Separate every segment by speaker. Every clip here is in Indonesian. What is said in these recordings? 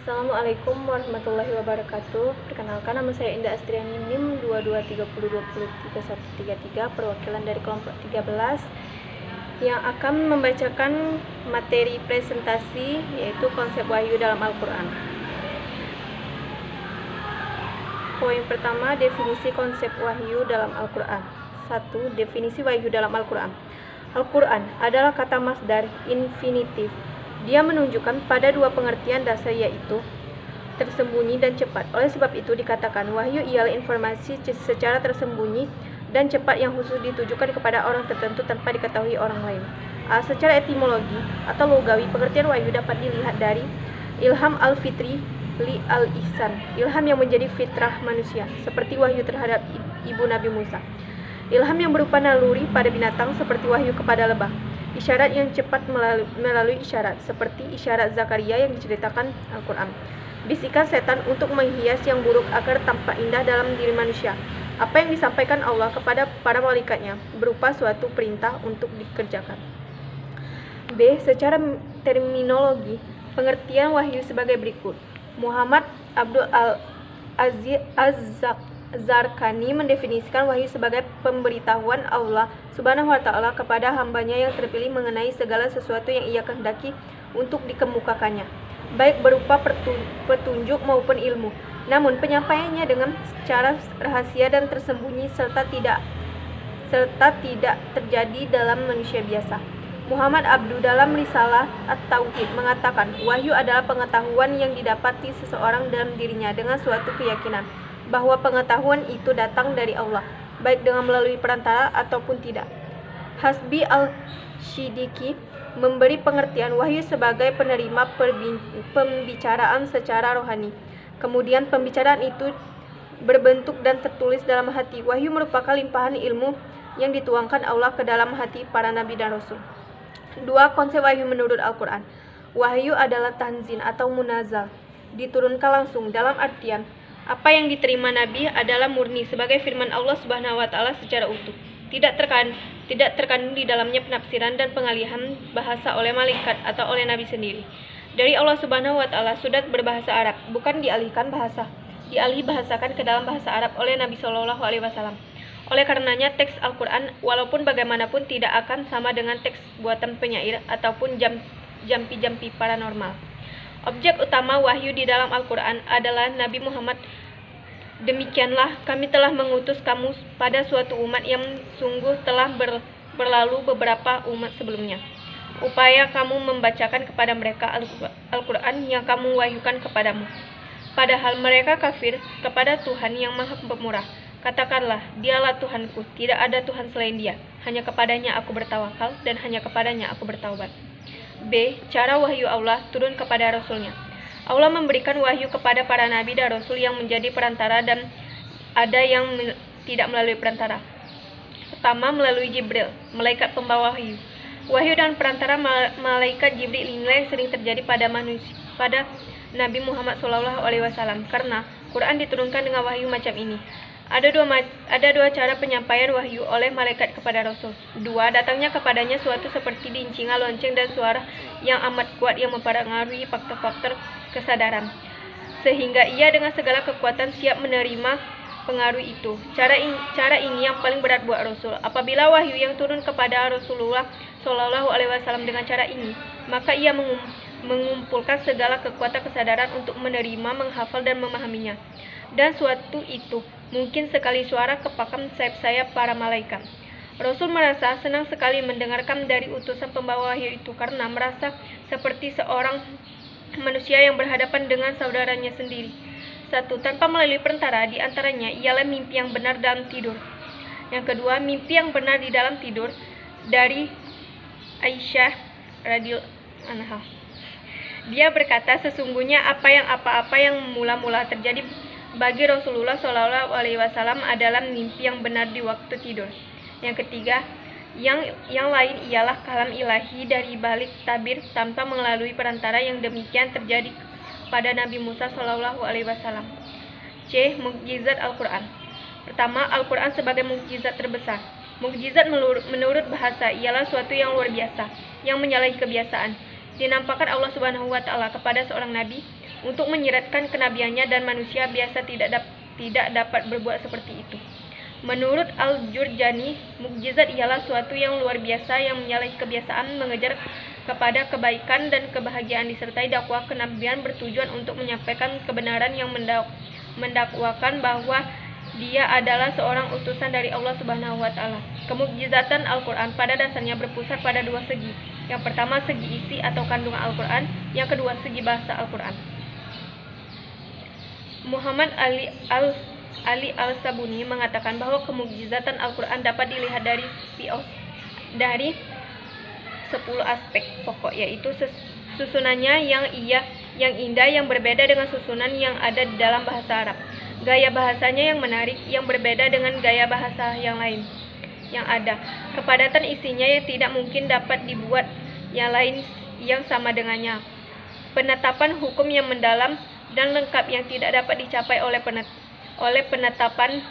Speaker 1: Assalamualaikum warahmatullahi wabarakatuh. Perkenalkan, nama saya Indah Astriani, NIM 2230203133, perwakilan dari kelompok 13 yang akan membacakan materi presentasi, yaitu konsep wahyu dalam Al-Quran. Poin pertama, definisi konsep wahyu dalam Al-Quran. 1. Definisi wahyu dalam Al-Quran. Al-Quran adalah kata masdar infinitif. Dia menunjukkan pada dua pengertian dasar, yaitu tersembunyi dan cepat. Oleh sebab itu dikatakan wahyu ialah informasi secara tersembunyi dan cepat yang khusus ditujukan kepada orang tertentu tanpa diketahui orang lain. Secara etimologi atau logawi, pengertian wahyu dapat dilihat dari ilham al-fitri li al-ihsan, ilham yang menjadi fitrah manusia, seperti wahyu terhadap ibu Nabi Musa. Ilham yang berupa naluri pada binatang, seperti wahyu kepada lebah. Isyarat yang cepat melalui isyarat, seperti isyarat Zakaria yang diceritakan Al-Quran. Bisikan setan untuk menghias yang buruk agar tampak indah dalam diri manusia. Apa yang disampaikan Allah kepada para malaikatnya berupa suatu perintah untuk dikerjakan. B. Secara terminologi, pengertian wahyu sebagai berikut. Muhammad Abdul Zarkani mendefinisikan wahyu sebagai pemberitahuan Allah Subhanahu wa Ta'ala kepada hambanya yang terpilih mengenai segala sesuatu yang ia kehendaki untuk dikemukakannya, baik berupa petunjuk maupun ilmu. Namun penyampaiannya dengan cara rahasia dan tersembunyi serta tidak terjadi dalam manusia biasa. Muhammad Abdu dalam risalah At-Tauhid mengatakan, wahyu adalah pengetahuan yang didapati seseorang dalam dirinya dengan suatu keyakinan bahwa pengetahuan itu datang dari Allah, baik dengan melalui perantara ataupun tidak. Hasbi al-Shidiki memberi pengertian wahyu sebagai penerima pembicaraan secara rohani. Kemudian pembicaraan itu berbentuk dan tertulis dalam hati. Wahyu merupakan limpahan ilmu yang dituangkan Allah ke dalam hati para nabi dan rasul. 2. Konsep wahyu menurut Al-Quran. Wahyu adalah tanzil atau munazal, diturunkan langsung, dalam artian apa yang diterima Nabi adalah murni sebagai firman Allah Subhanahu wa Ta'ala secara utuh. Tidak terkandung di dalamnya penafsiran dan pengalihan bahasa oleh malaikat atau oleh Nabi sendiri. Dari Allah Subhanahu wa Ta'ala sudah berbahasa Arab, bukan dialih bahasakan ke dalam bahasa Arab oleh Nabi Shallallahu alaihi wasallam. Oleh karenanya teks Al-Quran walaupun bagaimanapun tidak akan sama dengan teks buatan penyair ataupun jampi-jampi paranormal. Objek utama wahyu di dalam Al-Quran adalah Nabi Muhammad. Demikianlah kami telah mengutus kamu pada suatu umat yang sungguh telah berlalu beberapa umat sebelumnya. Upaya kamu membacakan kepada mereka Al-Quran yang kamu wahyukan kepadamu. Padahal mereka kafir kepada Tuhan yang Maha Pemurah. Katakanlah, dialah Tuhanku, tidak ada Tuhan selain Dia. Hanya kepadanya aku bertawakal dan hanya kepadanya aku bertaubat. B. Cara wahyu Allah turun kepada Rasulnya. Allah memberikan wahyu kepada para nabi dan rasul yang menjadi perantara dan ada yang tidak melalui perantara. Pertama, melalui Jibril, malaikat pembawa wahyu. Wahyu dan perantara malaikat Jibril inilah yang sering terjadi pada Nabi Muhammad SAW, karena Quran diturunkan dengan wahyu macam ini. Ada dua cara penyampaian wahyu oleh malaikat kepada Rasul. 2. Datangnya kepadanya suatu seperti dincingan lonceng dan suara yang amat kuat yang mempengaruhi faktor-faktor kesadaran, sehingga ia dengan segala kekuatan siap menerima pengaruh itu. Cara ini yang paling berat buat Rasul. Apabila wahyu yang turun kepada Rasulullah SAW dengan cara ini, maka ia mengumpulkan segala kekuatan kesadaran untuk menerima, menghafal dan memahaminya. Dan suatu itu mungkin sekali suara kepakan sayap-sayap para malaikat. Rasul merasa senang sekali mendengarkan dari utusan pembawa wahyu itu karena merasa seperti seorang manusia yang berhadapan dengan saudaranya sendiri. 1. Tanpa melalui perantara, di antaranya ialah mimpi yang benar dalam tidur. Yang kedua, mimpi yang benar di dalam tidur dari Aisyah radhiyallahu anha. Dia berkata, sesungguhnya apa-apa yang mula-mula terjadi bagi Rasulullah SAW adalah mimpi yang benar di waktu tidur. Yang ketiga, yang lain ialah kalam ilahi dari balik tabir tanpa melalui perantara yang demikian terjadi pada Nabi Musa SAW. C. Mukjizat Al-Quran. Pertama, Al-Quran sebagai mukjizat terbesar. Mukjizat menurut bahasa ialah suatu yang luar biasa, yang menyalahi kebiasaan. Dinampakkan Allah Subhanahu wa Ta'ala kepada seorang nabi untuk menyiratkan kenabiannya, dan manusia biasa tidak dapat berbuat seperti itu. Menurut Al-Jurjani, mukjizat ialah suatu yang luar biasa yang menyalahi kebiasaan, mengejar kepada kebaikan dan kebahagiaan, disertai dakwah kenabian bertujuan untuk menyampaikan kebenaran yang mendakwakan bahwa dia adalah seorang utusan dari Allah Subhanahu wa Ta'ala. Kemukjizatan Al-Quran pada dasarnya berpusat pada dua segi. Yang pertama, segi isi atau kandungan Al-Quran. Yang kedua, segi bahasa Al-Quran. Muhammad Ali Al-Sabuni mengatakan bahwa kemukjizatan Al-Quran dapat dilihat dari 10 aspek pokok, yaitu susunannya yang indah, yang berbeda dengan susunan yang ada di dalam bahasa Arab. Gaya bahasanya yang menarik, yang berbeda dengan gaya bahasa yang lain yang ada. Kepadatan isinya yang tidak mungkin dapat dibuat yang lain yang sama dengannya. Penetapan hukum yang mendalam dan lengkap yang tidak dapat dicapai oleh penetapan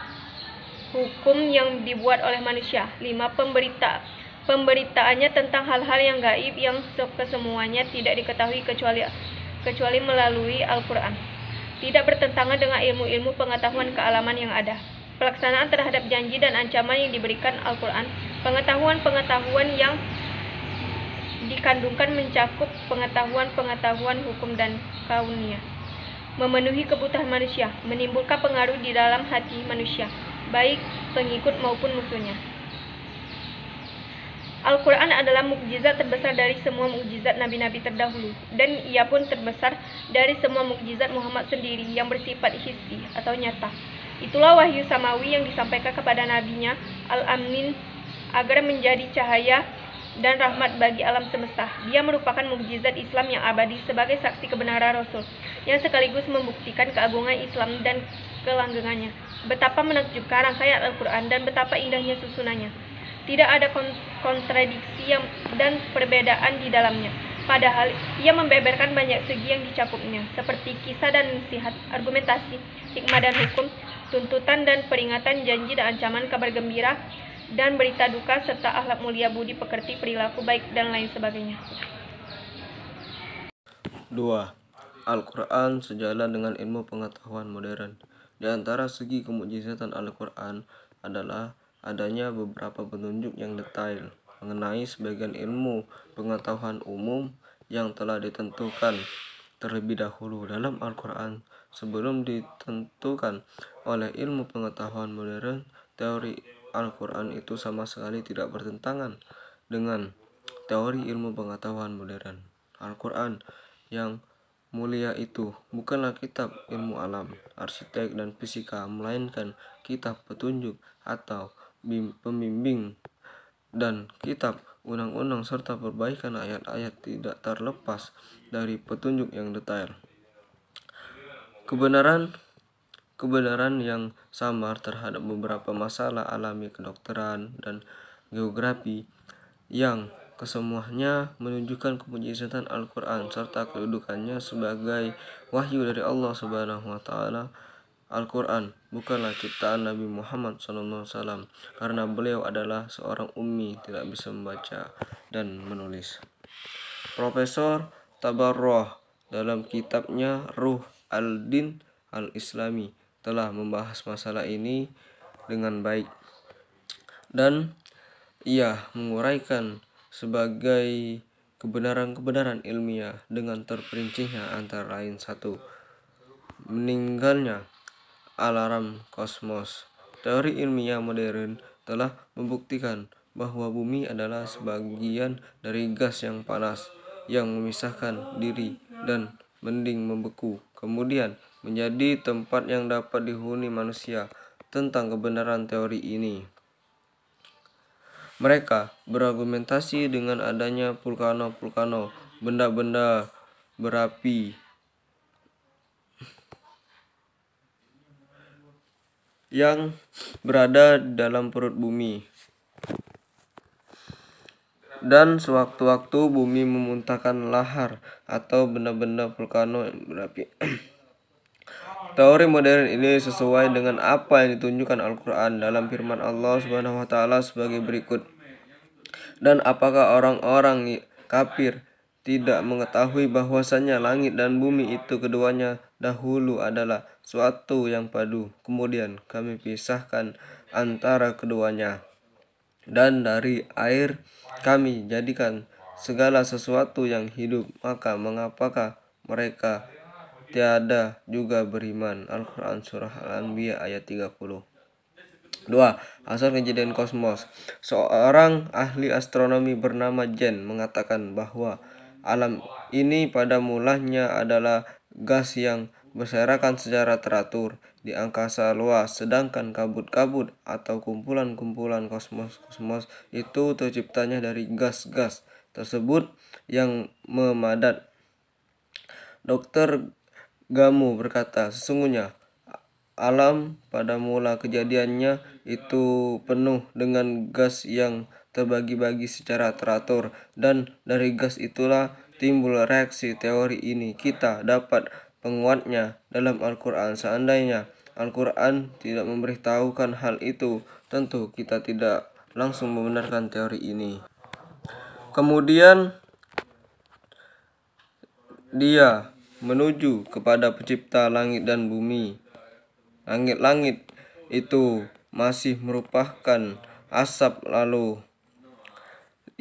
Speaker 1: hukum yang dibuat oleh manusia. 5. Pemberitaannya tentang hal-hal yang gaib yang kesemuanya tidak diketahui kecuali melalui Al-Quran. Tidak bertentangan dengan ilmu-ilmu pengetahuan kealaman yang ada. Pelaksanaan terhadap janji dan ancaman yang diberikan Al-Quran. Pengetahuan yang dikandungkan mencakup pengetahuan hukum dan kauniyah. Memenuhi kebutuhan manusia, menimbulkan pengaruh di dalam hati manusia, baik pengikut maupun musuhnya. Al-Quran adalah mukjizat terbesar dari semua mukjizat nabi-nabi terdahulu, dan ia pun terbesar dari semua mukjizat Muhammad sendiri yang bersifat hissi atau nyata. Itulah wahyu samawi yang disampaikan kepada nabinya Al-Amin agar menjadi cahaya dan rahmat bagi alam semesta. Dia merupakan mukjizat Islam yang abadi sebagai saksi kebenaran Rasul, yang sekaligus membuktikan keagungan Islam dan kelanggengannya. Betapa menakjubkan rangkaian Al-Quran dan betapa indahnya susunannya. Tidak ada kontradiksi dan perbedaan di dalamnya. Padahal ia membeberkan banyak segi yang dicakupnya, seperti kisah dan nasihat, argumentasi, hikmah dan hukum, tuntutan dan peringatan, janji dan ancaman, kabar gembira dan berita duka, serta akhlak mulia, budi pekerti, perilaku baik, dan lain sebagainya.
Speaker 2: 2. Al-Quran sejalan dengan ilmu pengetahuan modern. Di antara segi kemukjizatan Al-Quran adalah adanya beberapa petunjuk yang detail mengenai sebagian ilmu pengetahuan umum yang telah ditentukan terlebih dahulu dalam Al-Quran sebelum ditentukan oleh ilmu pengetahuan modern. Teori Al-Quran itu sama sekali tidak bertentangan dengan teori ilmu pengetahuan modern. Al-Quran yang mulia itu bukanlah kitab ilmu alam, arsitek, dan fisika, melainkan kitab petunjuk atau pembimbing dan kitab undang-undang serta perbaikan ayat-ayat, tidak terlepas dari petunjuk yang detail. Kebenaran yang samar terhadap beberapa masalah alami, kedokteran, dan geografi yang kesemuanya menunjukkan kemujizatan Al-Quran serta kedudukannya sebagai wahyu dari Allah Subhanahu wa Ta'ala. Al-Quran bukanlah ciptaan Nabi Muhammad SAW karena beliau adalah seorang ummi, tidak bisa membaca dan menulis. Profesor Tabarroh dalam kitabnya Ruh al-Din al-Islami telah membahas masalah ini dengan baik, dan ia menguraikan sebagai kebenaran-kebenaran ilmiah dengan terperincinya, antara lain: 1. Meninggalnya alarm kosmos. Teori ilmiah modern telah membuktikan bahwa bumi adalah sebagian dari gas yang panas yang memisahkan diri dan mending membeku, kemudian menjadi tempat yang dapat dihuni manusia. Tentang kebenaran teori ini, mereka berargumentasi dengan adanya vulkano, benda-benda berapi yang berada dalam perut bumi, dan sewaktu-waktu bumi memuntahkan lahar atau benda-benda vulkano yang berapi. Teori modern ini sesuai dengan apa yang ditunjukkan Al-Quran dalam firman Allah Subhanahu wa Ta'ala sebagai berikut: dan apakah orang-orang kafir tidak mengetahui bahwasanya langit dan bumi itu keduanya dahulu adalah suatu yang padu. Kemudian kami pisahkan antara keduanya. Dan dari air kami jadikan segala sesuatu yang hidup. Maka mengapakah mereka tiada juga beriman? Al-Quran Surah Al-Anbiya ayat 30. 2. Asal kejadian kosmos. Seorang ahli astronomi bernama Jen mengatakan bahwa alam ini pada mulanya adalah gas yang berserakan secara teratur di angkasa luas, sedangkan kabut-kabut atau kumpulan-kumpulan kosmos itu terciptanya dari gas-gas tersebut yang memadat. Dr. Gamu berkata, sesungguhnya alam pada mula kejadiannya itu penuh dengan gas yang terbagi-bagi secara teratur, dan dari gas itulah timbul reaksi teori ini. Kita dapat penguatnya dalam Al-Quran. Seandainya Al-Quran tidak memberitahukan hal itu, tentu kita tidak langsung membenarkan teori ini. Kemudian dia menuju kepada pencipta langit dan bumi. Langit-langit itu masih merupakan asap, lalu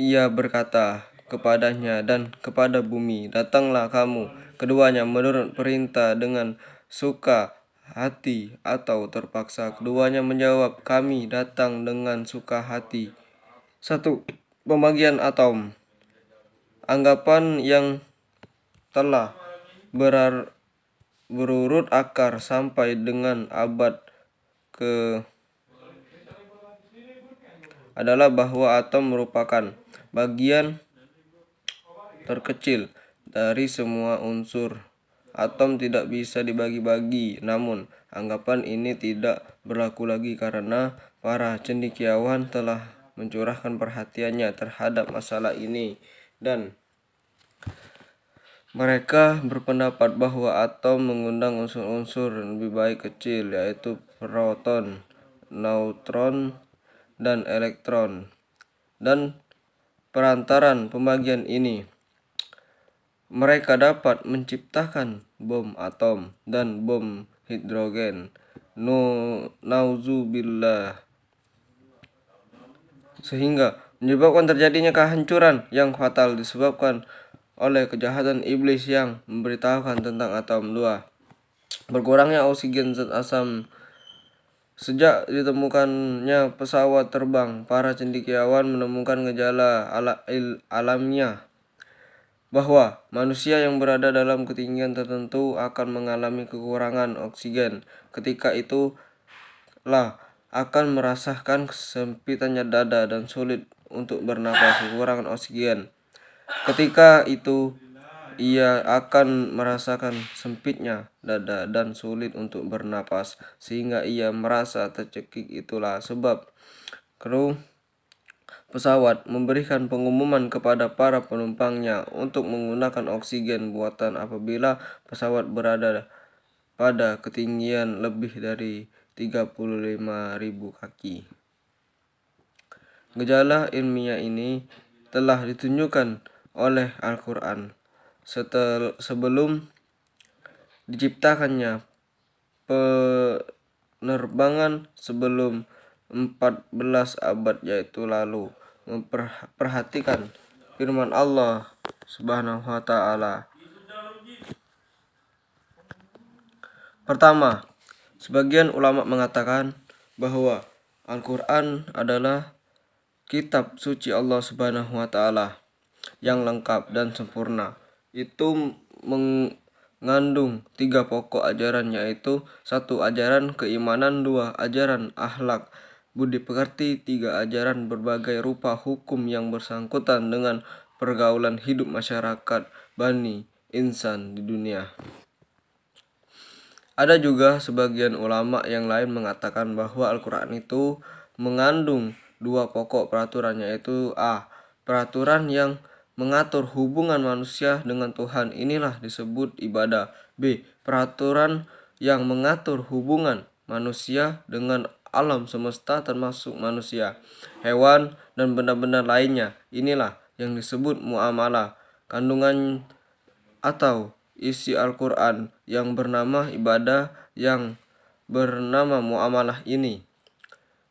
Speaker 2: ia berkata kepadanya dan kepada bumi, datanglah kamu keduanya menurut perintah dengan suka hati atau terpaksa. Keduanya menjawab, kami datang dengan suka hati. 1. Pembagian atom. Anggapan yang telah berurut akar sampai dengan abad ke adalah bahwa atom merupakan bagian terkecil dari semua unsur. Atom tidak bisa dibagi-bagi, namun anggapan ini tidak berlaku lagi karena para cendekiawan telah mencurahkan perhatiannya terhadap masalah ini, dan mereka berpendapat bahwa atom mengundang unsur-unsur lebih baik kecil, yaitu proton, neutron, dan elektron. Dan perantaran pembagian ini, mereka dapat menciptakan bom atom dan bom hidrogen. Nauzubillah. Sehingga menyebabkan terjadinya kehancuran yang fatal disebabkan oleh kejahatan iblis yang memberitahukan tentang atom. 2. Berkurangnya oksigen zat asam. Sejak ditemukannya pesawat terbang, para cendekiawan menemukan gejala alamiah bahwa manusia yang berada dalam ketinggian tertentu akan mengalami kekurangan oksigen. Ketika itulah akan merasakan sempitannya dada dan sulit untuk bernapas. Kekurangan oksigen. Ketika itu ia akan merasakan sempitnya dada dan sulit untuk bernapas, sehingga ia merasa tercekik. Itulah sebab kru pesawat memberikan pengumuman kepada para penumpangnya untuk menggunakan oksigen buatan apabila pesawat berada pada ketinggian lebih dari 35.000 kaki. Gejala ilmiah ini telah ditunjukkan oleh Al-Quran sebelum diciptakannya penerbangan sebelum 14 abad yaitu lalu. Memperhatikan firman Allah Subhanahu wa ta'ala. Pertama, sebagian ulama mengatakan bahwa Al-Quran adalah kitab suci Allah Subhanahu wa ta'ala yang lengkap dan sempurna. Itu mengandung 3 pokok ajaran, yaitu 1. Ajaran keimanan, 2. Ajaran akhlak budi pekerti, 3. Ajaran berbagai rupa hukum yang bersangkutan dengan pergaulan hidup masyarakat Bani Insan di dunia. Ada juga sebagian ulama yang lain mengatakan bahwa Al-Quran itu mengandung 2 pokok peraturan, yaitu A. Peraturan yang mengatur hubungan manusia dengan Tuhan, inilah disebut ibadah. B. Peraturan yang mengatur hubungan manusia dengan alam semesta termasuk manusia, hewan, dan benda-benda lainnya, inilah yang disebut muamalah. kandungan atau isi Al-Quran yang bernama ibadah yang bernama muamalah ini.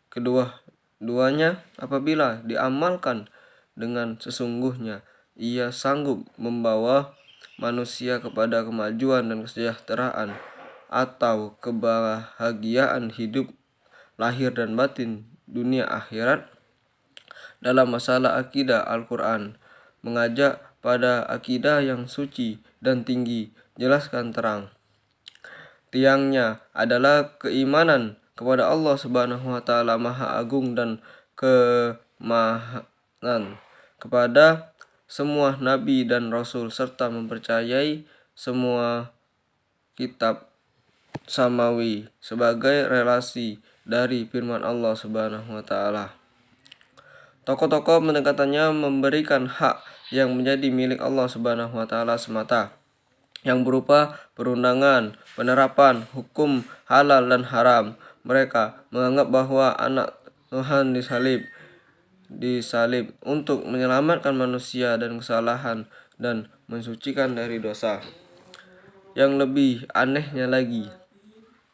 Speaker 2: Kedua-duanya apabila diamalkan dengan sesungguhnya, ia sanggup membawa manusia kepada kemajuan dan kesejahteraan atau kebahagiaan hidup lahir dan batin dunia akhirat. Dalam masalah akidah, Al-Quran mengajak pada akidah yang suci dan tinggi, jelaskan terang. Tiangnya adalah keimanan kepada Allah Subhanahu wa taala Maha Agung dan kemahanan kepada semua nabi dan rasul serta mempercayai semua kitab samawi sebagai relasi dari firman Allah Subhanahu wa taala. Tokoh-tokoh pendekatannya memberikan hak yang menjadi milik Allah Subhanahu wa taala semata, yang berupa perundangan, penerapan hukum halal dan haram. Mereka menganggap bahwa anak Tuhan disalib untuk menyelamatkan manusia dan kesalahan dan mensucikan dari dosa. Yang lebih anehnya lagi,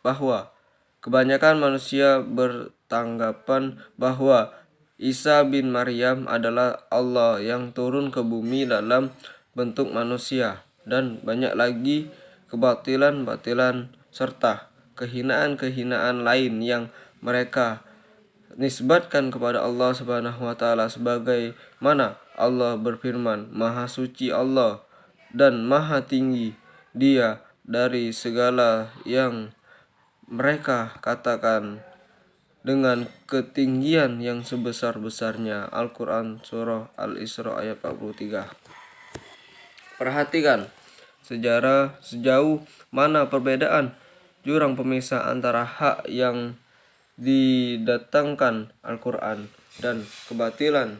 Speaker 2: bahwa kebanyakan manusia bertanggapan bahwa Isa bin Maryam adalah Allah yang turun ke bumi dalam bentuk manusia, dan banyak lagi kebatilan-batilan serta kehinaan-kehinaan lain yang mereka nisbatkan kepada Allah Subhanahu wa taala, sebagaimana Allah berfirman, Maha suci Allah dan Maha tinggi Dia dari segala yang mereka katakan dengan ketinggian yang sebesar-besarnya. Al-Quran Surah Al-Isra ayat 43. Perhatikan sejauh mana perbedaan jurang pemisah antara hak yang didatangkan Al-Quran dan kebatilan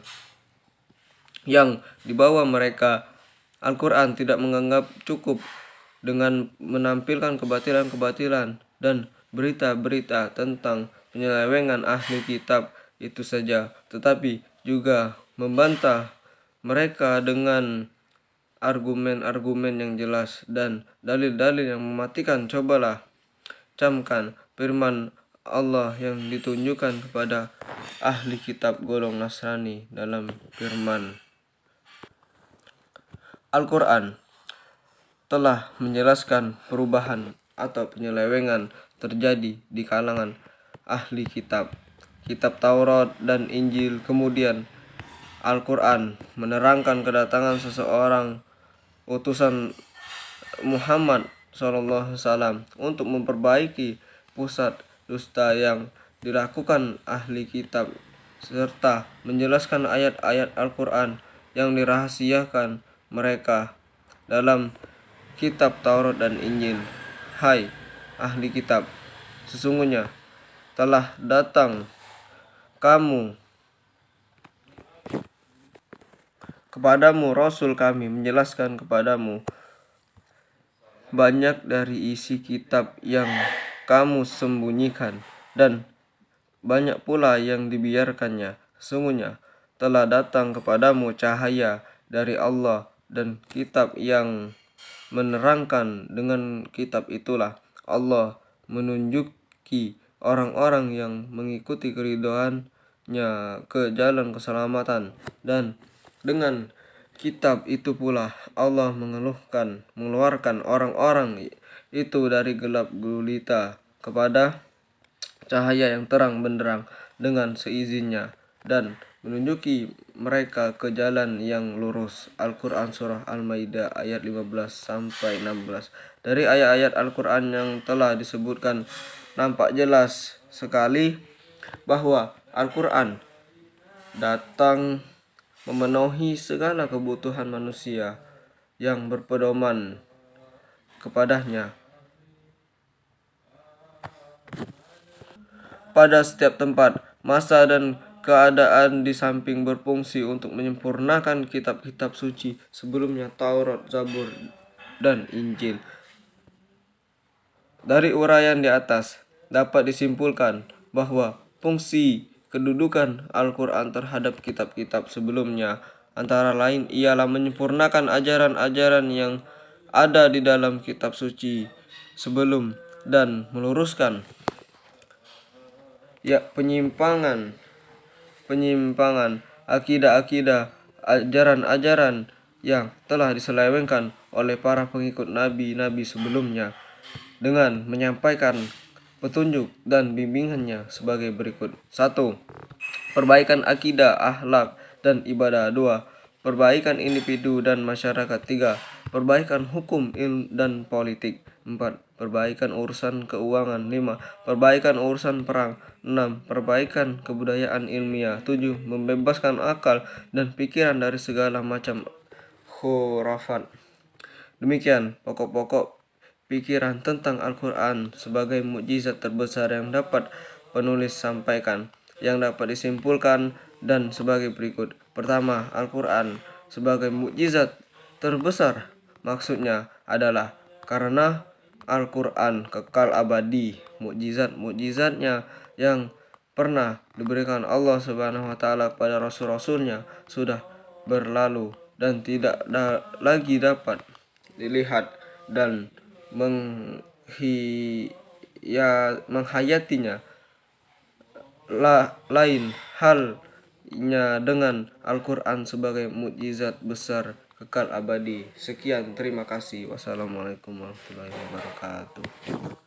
Speaker 2: yang dibawa mereka. Al-Quran tidak menganggap cukup dengan menampilkan kebatilan-kebatilan dan berita-berita tentang penyelewengan ahli kitab itu saja, tetapi juga membantah mereka dengan argumen-argumen yang jelas dan dalil-dalil yang mematikan. Cobalah camkan firman Allah yang ditunjukkan kepada ahli kitab golong Nasrani dalam firman Al-Quran telah menjelaskan perubahan atau penyelewengan terjadi di kalangan ahli kitab Taurat dan Injil. Kemudian Al-Quran menerangkan kedatangan seseorang utusan Muhammad SAW untuk memperbaiki pusat dusta yang dilakukan ahli kitab serta menjelaskan ayat-ayat Al-Quran yang dirahasiakan mereka dalam kitab Taurat dan Injil. Hai ahli kitab, sesungguhnya telah datang kepadamu Rasul kami menjelaskan kepadamu banyak dari isi kitab yang kamu sembunyikan dan banyak pula yang dibiarkannya. Sesungguhnya telah datang kepadamu cahaya dari Allah dan kitab yang menerangkan. Dengan kitab itulah Allah menunjuki orang-orang yang mengikuti keridhoannya ke jalan keselamatan, dan dengan kitab itu pula Allah mengeluarkan orang-orang itu dari gelap gulita kepada cahaya yang terang benderang dengan seizinnya dan menunjuki mereka ke jalan yang lurus. Al-Quran Surah Al-Maidah ayat 15-16. Dari ayat-ayat Al-Quran yang telah disebutkan nampak jelas sekali bahwa Al-Quran datang memenuhi segala kebutuhan manusia yang berpedoman kepadanya pada setiap tempat, masa dan keadaan, di samping berfungsi untuk menyempurnakan kitab-kitab suci sebelumnya Taurat, Zabur, dan Injil. Dari uraian di atas dapat disimpulkan bahwa fungsi kedudukan Al-Quran terhadap kitab-kitab sebelumnya antara lain ialah menyempurnakan ajaran-ajaran yang ada di dalam kitab suci sebelum dan meluruskan penyimpangan akidah-akidah, ajaran-ajaran yang telah diselewengkan oleh para pengikut nabi-nabi sebelumnya dengan menyampaikan petunjuk dan bimbingannya sebagai berikut. 1. Perbaikan akidah, akhlak, dan ibadah. 2. Perbaikan individu dan masyarakat. 3. Perbaikan hukum dan politik. 4. Perbaikan urusan keuangan. 5. Perbaikan urusan perang. 6. Perbaikan kebudayaan ilmiah. 7. Membebaskan akal dan pikiran dari segala macam khurafat. Demikian pokok-pokok pikiran tentang Al-Quran sebagai mukjizat terbesar yang dapat penulis sampaikan, yang dapat disimpulkan dan sebagai berikut. Pertama, Al-Quran sebagai mukjizat terbesar maksudnya adalah karena Al-Quran kekal abadi. Mukjizat-mukjizatnya yang pernah diberikan Allah Subhanahu wa taala kepada rasul-rasulnya sudah berlalu dan tidak lagi dapat dilihat dan menghayatinya. Lain halnya dengan Al-Quran sebagai mukjizat besar kekal abadi. Sekian, terima kasih. Wassalamualaikum warahmatullahi wabarakatuh.